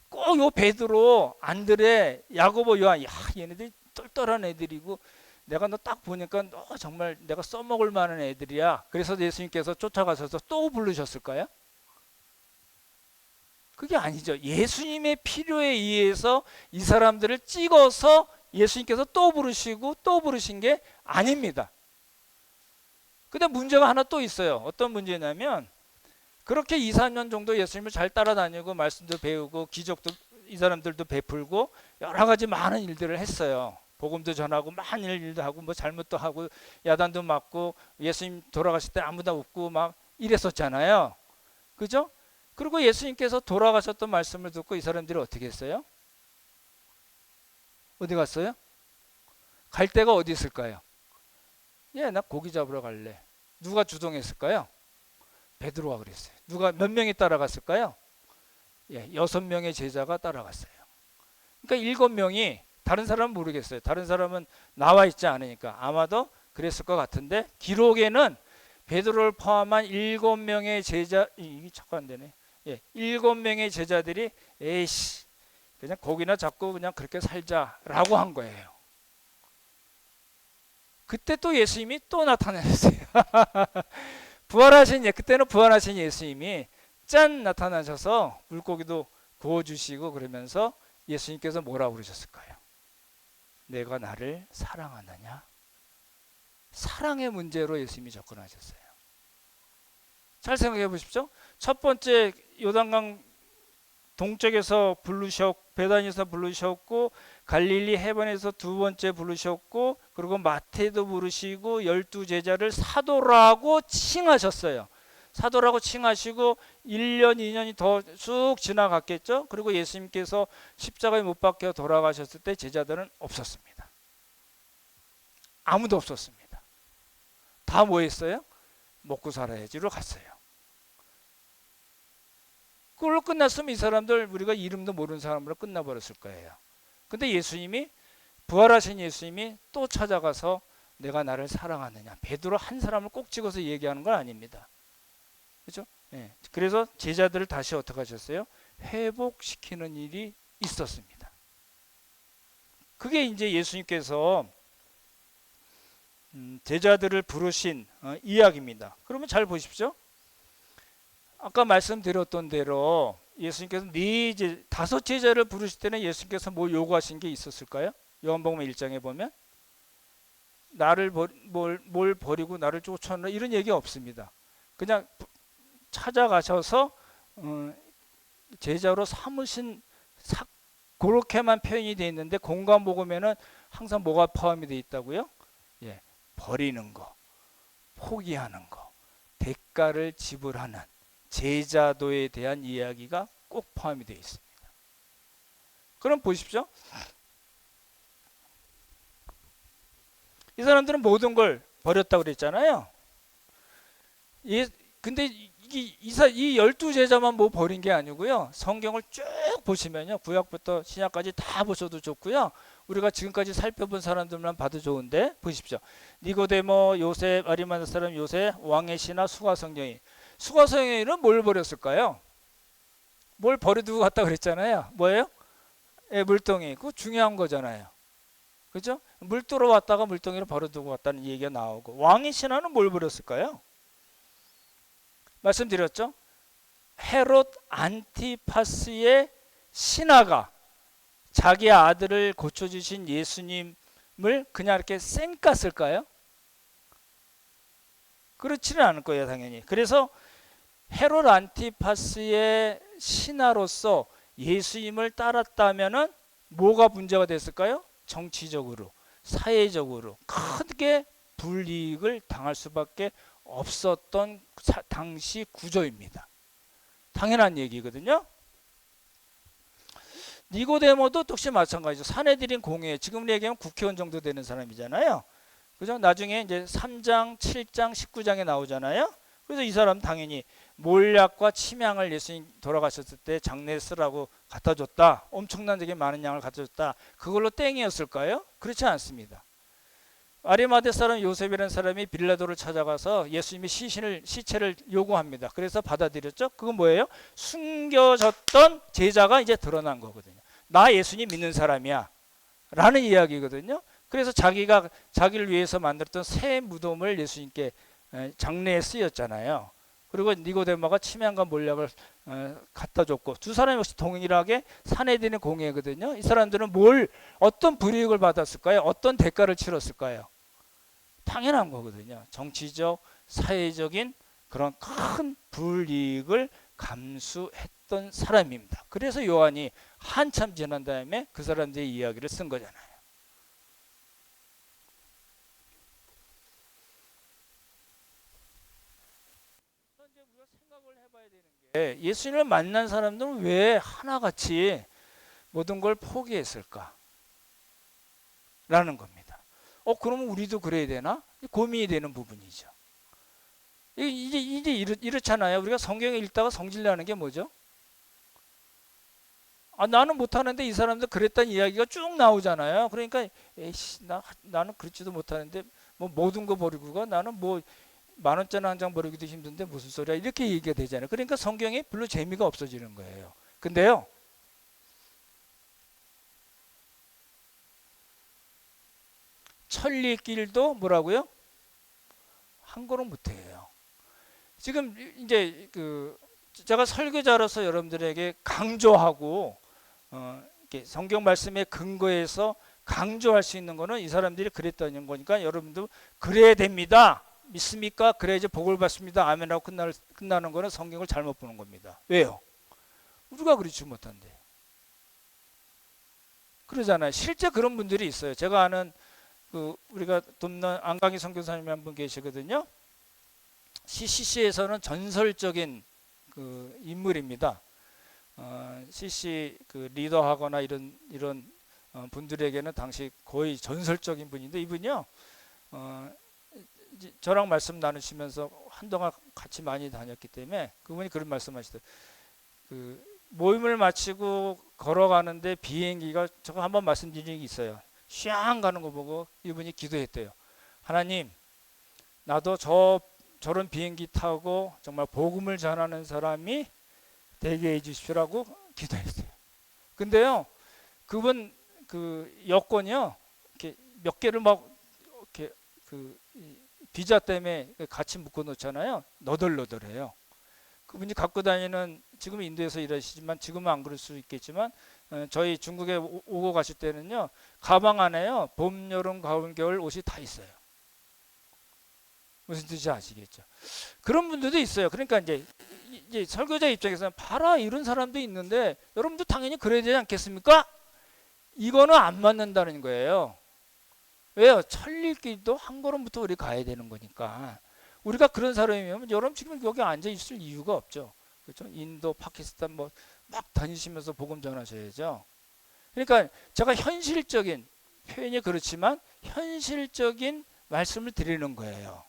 꼭 요 베드로, 안드레, 야고보, 요한, 얘네들이 똘똘한 애들이고 내가 너 딱 보니까 너 정말 내가 써먹을 만한 애들이야. 그래서 예수님께서 쫓아가셔서 또 부르셨을까요? 그게 아니죠. 예수님의 필요에 의해서 이 사람들을 찍어서 예수님께서 또 부르시고 또 부르신 게 아닙니다. 근데 문제가 하나 또 있어요. 어떤 문제냐면 그렇게 2, 3년 정도 예수님을 잘 따라다니고 말씀도 배우고 기적도 이 사람들도 베풀고 여러 가지 많은 일들을 했어요. 복음도 전하고 많은 일도 하고 뭐 잘못도 하고 야단도 맞고 예수님 돌아가실 때 아무도 없고 막 이랬었잖아요. 그죠? 그리고 예수님께서 돌아가셨던 말씀을 듣고 이 사람들이 어떻게 했어요? 어디 갔어요? 갈 데가 어디 있을까요? 나 고기 잡으러 갈래. 누가 주동했을까요? 베드로가 그랬어요. 누가 몇 명이 따라갔을까요? 6명의 제자가 따라갔어요. 그러니까 7명이 다른 사람은 모르겠어요. 다른 사람은 나와 있지 않으니까 아마도 그랬을 것 같은데 기록에는 베드로를 포함한 7명의 제자 이게 자꾸 안 되네. 7명의 제자들이 에이씨 그냥 고기나 잡고 그냥 그렇게 살자라고 한 거예요. 그때 또 예수님이 또 나타나셨어요. 그때는 부활하신 예수님이 짠 나타나셔서 물고기도 구워주시고 그러면서 예수님께서 뭐라고 그러셨을까요? 내가 나를 사랑하느냐? 사랑의 문제로 예수님이 접근하셨어요. 잘 생각해 보십시오. 첫 번째 요단강 동쪽에서 부르셨고, 베다니에서 부르셨고, 갈릴리 해변에서 두 번째 부르셨고, 그리고 마태도 부르시고 12제자를 사도라고 칭하셨어요. 사도라고 칭하시고 1년 2년이 더 쑥 지나갔겠죠. 그리고 예수님께서 십자가에 못 박혀 돌아가셨을 때 제자들은 없었습니다. 아무도 없었습니다. 다 뭐 했어요? 먹고 살아야지로 갔어요. 그걸로 끝났으면 이 사람들 우리가 이름도 모르는 사람으로 끝나버렸을 거예요. 근데 예수님이, 부활하신 예수님이 또 찾아가서 내가 나를 사랑하느냐, 베드로 한 사람을 꼭 찍어서 얘기하는 건 아닙니다. 그렇죠? 예. 그래서 제자들을 다시 어떻게 하셨어요? 회복시키는 일이 있었습니다. 그게 이제 예수님께서 제자들을 부르신 이야기입니다. 그러면 잘 보십시오. 아까 말씀드렸던 대로 예수님께서 다섯 제자를 부르실 때는 예수님께서 뭐 요구하신 게 있었을까요? 요한복음 1장에 보면 나를 뭘 버리고 나를 쫓아오라 이런 얘기 없습니다. 그냥 찾아가셔서 제자로 삼으신 그렇게만 표현이 되어 있는데 공간복음에는 항상 뭐가 포함이 되어 있다고요? 예, 버리는 거, 포기하는 거, 대가를 지불하는 제자도에 대한 이야기가 꼭 포함이 되어 있습니다. 그럼 보십시오. 이 사람들은 모든 걸 버렸다고 그랬잖아요. 근데 이 12제자만 뭐 버린 게 아니고요. 성경을 쭉 보시면요. 구약부터 신약까지 다 보셔도 좋고요. 우리가 지금까지 살펴본 사람들만 봐도 좋은데 보십시오. 니고데모, 요셉, 아리마다 사람 요셉, 왕의 신하, 수가성경이. 수가성경이는 뭘 버렸을까요? 뭘 버려두고 갔다 그랬잖아요. 뭐예요? 예, 물동이. 그거 중요한 거잖아요. 그죠? 물도로 왔다가 물동이를 버려두고 갔다는 얘기가 나오고, 왕의 신하는 뭘 버렸을까요? 말씀드렸죠? 헤롯 안티파스의 신하가 자기 아들을 고쳐주신 예수님을 그냥 이렇게 쌩깠을까요? 그렇지는 않을 거예요, 당연히. 그래서 헤롯 안티파스의 신하로서 예수님을 따랐다면은 뭐가 문제가 됐을까요? 정치적으로, 사회적으로 크게 불이익을 당할 수밖에 없었던 당시 구조입니다. 당연한 얘기거든요. 니고데모도 역시 마찬가지죠. 사내들인 공회, 지금 얘기하면 국회의원 정도 되는 사람이잖아요. 그죠? 나중에 이제 3장, 7장, 19장에 나오잖아요. 그래서 이 사람 당연히 몰약과 침향을 예수님 돌아가셨을 때 장례에 쓰라고 갖다 줬다. 엄청나게 많은 양을 갖다 줬다. 그걸로 땡이었을까요? 그렇지 않습니다. 아리마대 사람 요셉이라는 사람이 빌라도를 찾아가서 예수님의 시체를 요구합니다. 그래서 받아들였죠. 그건 뭐예요? 숨겨졌던 제자가 이제 드러난 거거든요. 나 예수님 믿는 사람이야 라는 이야기거든요. 그래서 자기가 자기를 위해서 만들었던 새 무덤을 예수님께 장례에 쓰였잖아요. 그리고 니고데모가 침향과 몰약을 갖다 줬고, 두 사람이 역시 동일하게 사내들의 공예거든요. 이 사람들은 어떤 불이익을 받았을까요? 어떤 대가를 치렀을까요? 당연한 거거든요. 정치적, 사회적인 그런 큰 불이익을 감수했던 사람입니다. 그래서 요한이 한참 지난 다음에 그 사람들의 이야기를 쓴 거잖아요. 이제 우리가 생각을 해봐야 되는 게, 예수님을 만난 사람들은 왜 하나같이 모든 걸 포기했을까? 라는 겁니다. 그러면 우리도 그래야 되나? 고민이 되는 부분이죠. 이제 이렇잖아요. 우리가 성경을 읽다가 성질내는 게 뭐죠? 나는 못하는데 이 사람들 그랬다는 이야기가 쭉 나오잖아요. 그러니까 에이씨, 나는 그렇지도 못하는데 뭐 모든 거 버리고 가? 나는 뭐 10,000원짜리 한 장 버리기도 힘든데 무슨 소리야? 이렇게 얘기가 되잖아요. 그러니까 성경이 별로 재미가 없어지는 거예요. 근데요, 천리길도 뭐라고요? 한 걸음 못해요. 지금 이제 제가 설교자로서 여러분들에게 강조하고 이렇게 성경 말씀에 근거해서 강조할 수 있는 거는 이 사람들이 그랬다는 거니까 여러분도 그래야 됩니다. 믿습니까? 그래야지 복을 받습니다. 아멘하고 끝나는 거는 성경을 잘못 보는 겁니다. 왜요? 우리가 그렇지 못한데. 그러잖아요. 실제 그런 분들이 있어요. 제가 아는 우리가 돕는 안강희 선교사님이 한 분 계시거든요. CCC에서는 전설적인 인물입니다. CC 리더하거나 이런 분들에게는 당시 거의 전설적인 분인데 이분이요. 저랑 말씀 나누시면서 한동안 같이 많이 다녔기 때문에 그분이 그런 말씀하시더라고요. 모임을 마치고 걸어가는데 비행기가 저거 한번 말씀드린 적이 있어요. 샹 가는 거 보고 이분이 기도했대요. 하나님, 나도 저런 비행기 타고 정말 복음을 전하는 사람이 되게 해주십시오라고 기도했어요. 근데요, 그분 여권이요, 이렇게 몇 개를 막 이렇게 비자 때문에 같이 묶어 놓잖아요. 너덜너덜해요. 그분이 갖고 다니는, 지금 인도에서 일하시지만 지금은 안 그럴 수 있겠지만 저희 중국에 오고 가실 때는요, 가방 안에요 봄, 여름, 가을, 겨울 옷이 다 있어요. 무슨 뜻인지 아시겠죠? 그런 분들도 있어요. 그러니까 이제 설교자 입장에서는 봐라, 이런 사람도 있는데 여러분도 당연히 그래야 되지 않겠습니까? 이거는 안 맞는다는 거예요. 왜요? 천리길도 한 걸음부터 우리 가야 되는 거니까. 우리가 그런 사람이면 여러분 지금 여기 앉아 있을 이유가 없죠. 그렇죠? 인도, 파키스탄 뭐 막 다니시면서 복음 전하셔야죠. 그러니까 제가 현실적인, 표현이 그렇지만 현실적인 말씀을 드리는 거예요.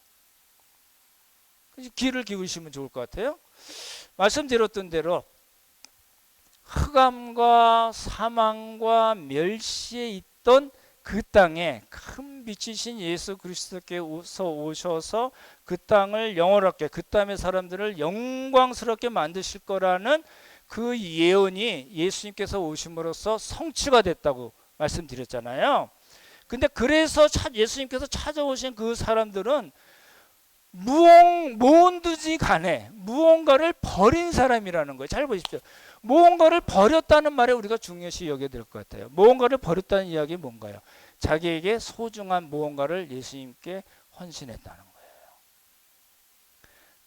귀를 기울이시면 좋을 것 같아요. 말씀드렸던 대로 흑암과 사망과 멸시에 있던 그 땅에 큰 빛이신 예수 그리스도께서 오셔서 그 땅을 영원하게, 그 땅의 사람들을 영광스럽게 만드실 거라는 그 예언이 예수님께서 오심으로써 성취가 됐다고 말씀드렸잖아요. 근데 그래서 예수님께서 찾아오신 그 사람들은 무언든지 간에 무언가를 버린 사람이라는 거예요. 잘 보십시오. 무언가를 버렸다는 말에 우리가 중요시 여겨야 될 것 같아요. 무언가를 버렸다는 이야기 뭔가요? 자기에게 소중한 무언가를 예수님께 헌신했다는 거예요.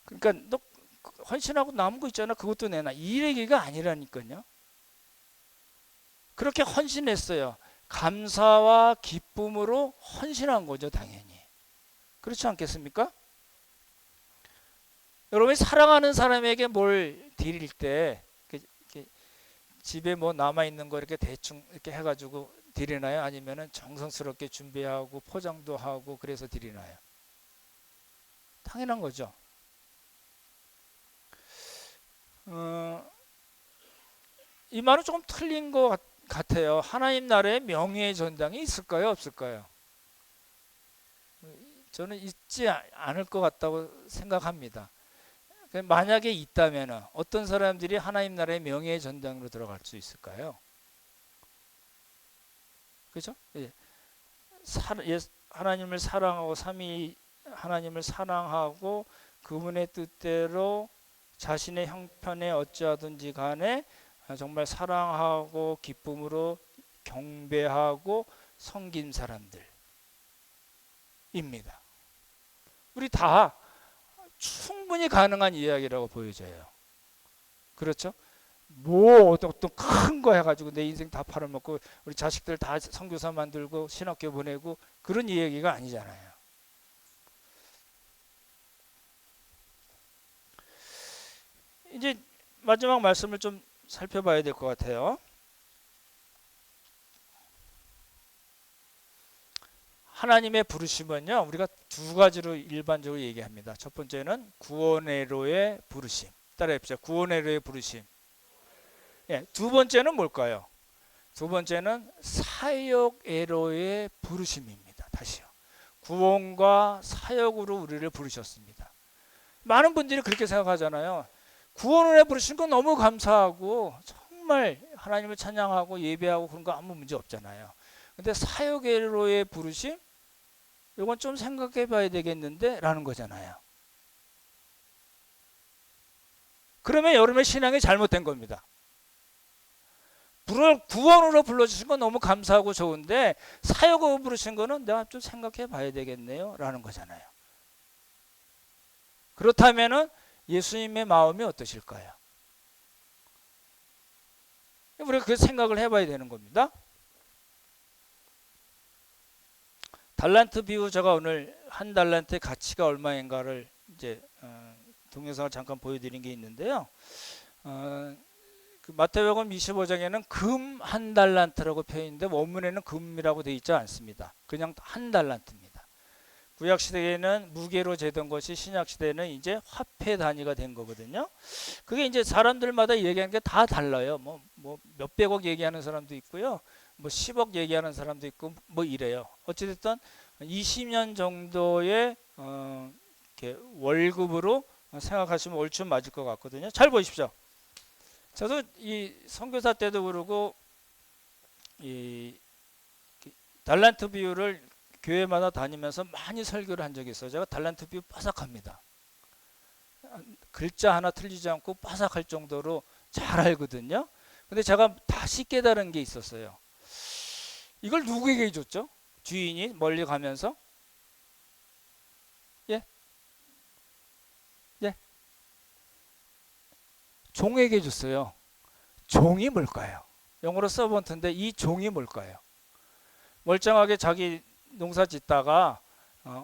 그러니까 너 헌신하고 남은 거 있잖아, 그것도 내놔, 이 얘기가 아니라니까요. 그렇게 헌신했어요. 감사와 기쁨으로 헌신한 거죠, 당연히. 그렇지 않겠습니까? 여러분이 사랑하는 사람에게 뭘 드릴 때 이렇게 집에 뭐 남아 있는 거 이렇게 대충 이렇게 해가지고 드리나요? 아니면은 정성스럽게 준비하고 포장도 하고 그래서 드리나요? 당연한 거죠. 이 말은 조금 틀린 것 같아요. 하나님 나라에 명예의 전당이 있을까요? 없을까요? 저는 있지 않을 것 같다고 생각합니다. 만약에 있다면 어떤 사람들이 하나님 나라의 명예의 전당으로 들어갈 수 있을까요? 그렇죠? 하나님을 사랑하고 삼위 하나님을 사랑하고 그분의 뜻대로 자신의 형편에 어찌하든지 간에 정말 사랑하고 기쁨으로 경배하고 섬긴 사람들입니다. 우리 다 충분히 가능한 이야기라고 보여져요. 그렇죠? 뭐 어떤 큰 거 해가지고 내 인생 다 팔아먹고 우리 자식들 다 선교사 만들고 신학교 보내고 그런 이야기가 아니잖아요. 이제 마지막 말씀을 좀 살펴봐야 될 것 같아요. 하나님의 부르심은요, 우리가 두 가지로 일반적으로 얘기합니다. 첫 번째는 구원의로의 부르심. 따라해봅시다. 구원의로의 부르심. 예, 두 번째는 뭘까요? 두 번째는 사역의로의 부르심입니다. 다시요. 구원과 사역으로 우리를 부르셨습니다. 많은 분들이 그렇게 생각하잖아요. 구원을 부르신 건 너무 감사하고 정말 하나님을 찬양하고 예배하고 그런 거 아무 문제 없잖아요. 근데 사역의로의 부르심? 이건 좀 생각해 봐야 되겠는데 라는 거잖아요. 그러면 여러분의 신앙이 잘못된 겁니다. 구원으로 불러주신 건 너무 감사하고 좋은데 사역으로 부르신 거는 내가 좀 생각해 봐야 되겠네요 라는 거잖아요. 그렇다면 예수님의 마음이 어떠실까요? 우리가 그 생각을 해봐야 되는 겁니다. 달란트 비유, 제가 오늘 한 달란트의 가치가 얼마인가를 이제 동영상을 잠깐 보여드린 게 있는데요. 그 마태복음 25장에는 금 한 달란트라고 표현인데 원문에는 금이라고 되어 있지 않습니다. 그냥 한 달란트입니다. 구약 시대에는 무게로 재던 것이 신약 시대에는 이제 화폐 단위가 된 거거든요. 그게 이제 사람들마다 얘기하는 게 다 달라요. 뭐 몇백억 얘기하는 사람도 있고요. 뭐 10억 얘기하는 사람도 있고 뭐 이래요. 어찌됐든 20년 정도의 이렇게 월급으로 생각하시면 얼추 맞을 것 같거든요. 잘 보십시오. 저도 이 선교사 때도 그러고 이 달란트 비유를 교회마다 다니면서 많이 설교를 한 적이 있어요. 제가 달란트 비유 빠삭합니다. 글자 하나 틀리지 않고 빠삭할 정도로 잘 알거든요. 근데 제가 다시 깨달은 게 있었어요. 이걸 누구에게 줬죠? 주인이 멀리 가면서? 예? 예? 종에게 줬어요. 종이 뭘까요? 영어로 서번트인데 이 종이 뭘까요? 멀쩡하게 자기 농사 짓다가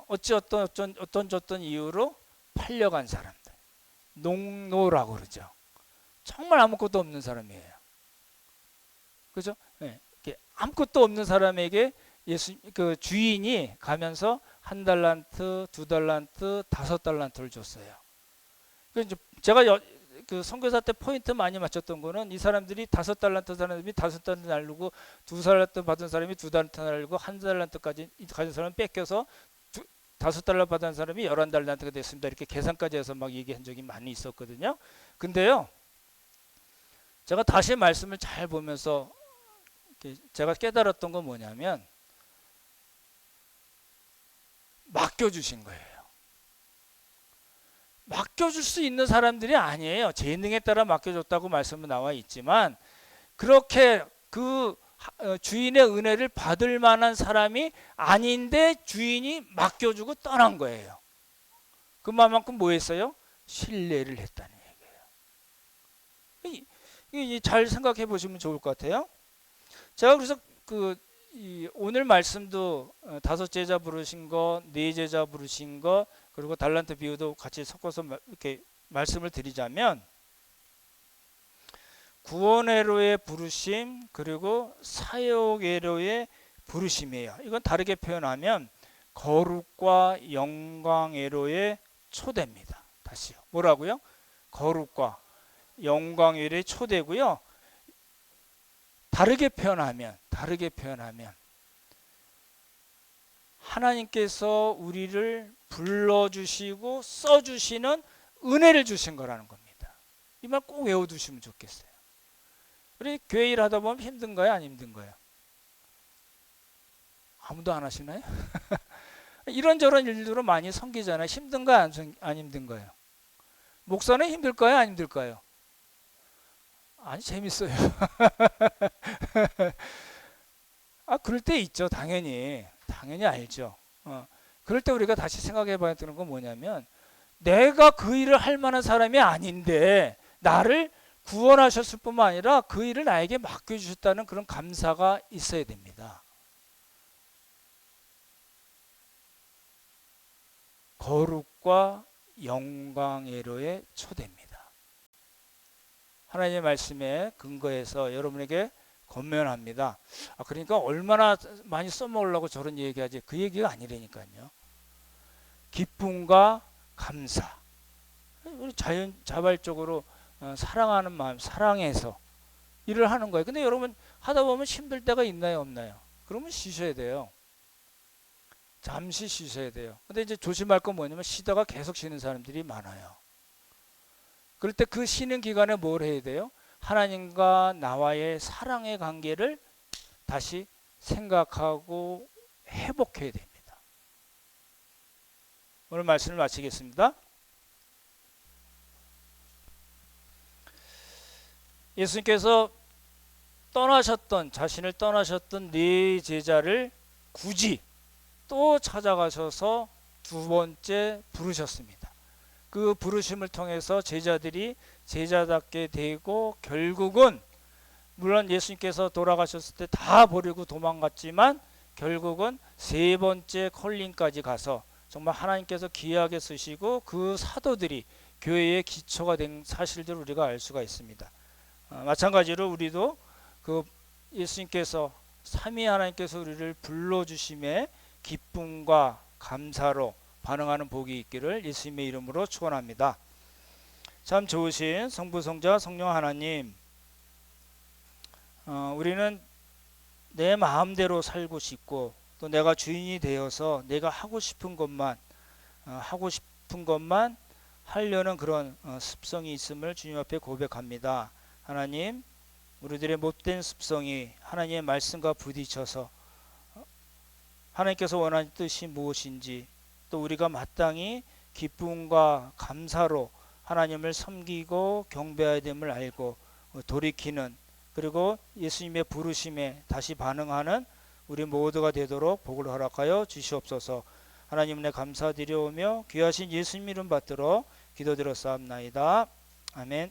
어떤 이유로 팔려간 사람들, 농노라고 그러죠. 정말 아무것도 없는 사람이에요. 그죠? 네. 아무것도 없는 사람에게 그 주인이 가면서 한 달란트, 두 달란트, 5달란트를 줬어요. 제가 그 선교사 때 포인트 많이 맞췄던 거는 이 사람들이 5달란트 사람이 5달란트 날르고 2달란트 받은 사람이 2달란트 날르고 1달란트까지 가진 사람 뺏겨서 5달러 받은 사람이 11달란트가 됐습니다. 이렇게 계산까지 해서 막 얘기한 적이 많이 있었거든요. 근데요, 제가 다시 말씀을 잘 보면서 제가 깨달았던 건 뭐냐면 맡겨주신 거예요. 맡겨줄 수 있는 사람들이 아니에요. 재능에 따라 맡겨줬다고 말씀은 나와 있지만 그렇게 그 주인의 은혜를 받을 만한 사람이 아닌데 주인이 맡겨주고 떠난 거예요. 그만큼 뭐 했어요? 신뢰를 했다는 얘기예요. 잘 생각해 보시면 좋을 것 같아요. 제가 그래서 오늘 말씀도 5제자 부르신 거, 4제자 부르신 거, 그리고 달란트 비유도 같이 섞어서 이렇게 말씀을 드리자면 구원회로의 부르심 그리고 사역회로의 부르심이에요. 이건 다르게 표현하면 거룩과 영광회로의 초대입니다. 다시요. 뭐라고요? 거룩과 영광회로의 초대고요. 다르게 표현하면 하나님께서 우리를 불러주시고 써주시는 은혜를 주신 거라는 겁니다. 이 말 꼭 외워두시면 좋겠어요. 우리 교회 일 하다 보면 힘든가요? 안 힘든가요? 아무도 안 하시나요? 이런저런 일들로 많이 섬기잖아요. 힘든가요? 안 힘든가요? 목사는 힘들까요? 안 힘들까요? 아니, 재밌어요. 그럴 때 있죠. 당연히 알죠. 그럴 때 우리가 다시 생각해 봐야 되는 건 뭐냐면 내가 그 일을 할 만한 사람이 아닌데 나를 구원하셨을 뿐만 아니라 그 일을 나에게 맡겨주셨다는 그런 감사가 있어야 됩니다. 거룩과 영광회로의 초대입니다. 하나님의 말씀에 근거해서 여러분에게 권면합니다. 그러니까 얼마나 많이 써먹으려고 저런 얘기하지, 그 얘기가 아니라니까요. 기쁨과 감사, 우리 자발적으로 사랑하는 마음, 사랑해서 일을 하는 거예요. 근데 여러분 하다 보면 힘들 때가 있나요, 없나요? 그러면 쉬셔야 돼요. 잠시 쉬셔야 돼요. 근데 이제 조심할 건 뭐냐면 쉬다가 계속 쉬는 사람들이 많아요. 그럴 때 그 쉬는 기간에 뭘 해야 돼요? 하나님과 나와의 사랑의 관계를 다시 생각하고 회복해야 됩니다. 오늘 말씀을 마치겠습니다. 예수님께서 자신을 떠나셨던 네 제자를 굳이 또 찾아가셔서 두 번째 부르셨습니다. 그 부르심을 통해서 제자들이 제자답게 되고, 결국은 물론 예수님께서 돌아가셨을 때 다 버리고 도망갔지만 결국은 세 번째 컬링까지 가서 정말 하나님께서 귀하게 쓰시고 그 사도들이 교회의 기초가 된 사실들을 우리가 알 수가 있습니다. 마찬가지로 우리도 그 예수님께서, 삼위 하나님께서 우리를 불러주심에 기쁨과 감사로 반응하는 복이 있기를 예수님의 이름으로 축원합니다. 참 좋으신 성부 성자 성령 하나님, 우리는 내 마음대로 살고 싶고 또 내가 주인이 되어서 내가 하고 싶은 것만 하려는 그런 습성이 있음을 주님 앞에 고백합니다. 하나님, 우리들의 못된 습성이 하나님의 말씀과 부딪혀서 하나님께서 원하는 뜻이 무엇인지, 또 우리가 마땅히 기쁨과 감사로 하나님을 섬기고 경배해야 됨을 알고 돌이키는, 그리고 예수님의 부르심에 다시 반응하는 우리 모두가 되도록 복을 허락하여 주시옵소서. 하나님 은혜 감사드려오며 귀하신 예수님 이름 받들어 기도드렸사옵나이다. 아멘.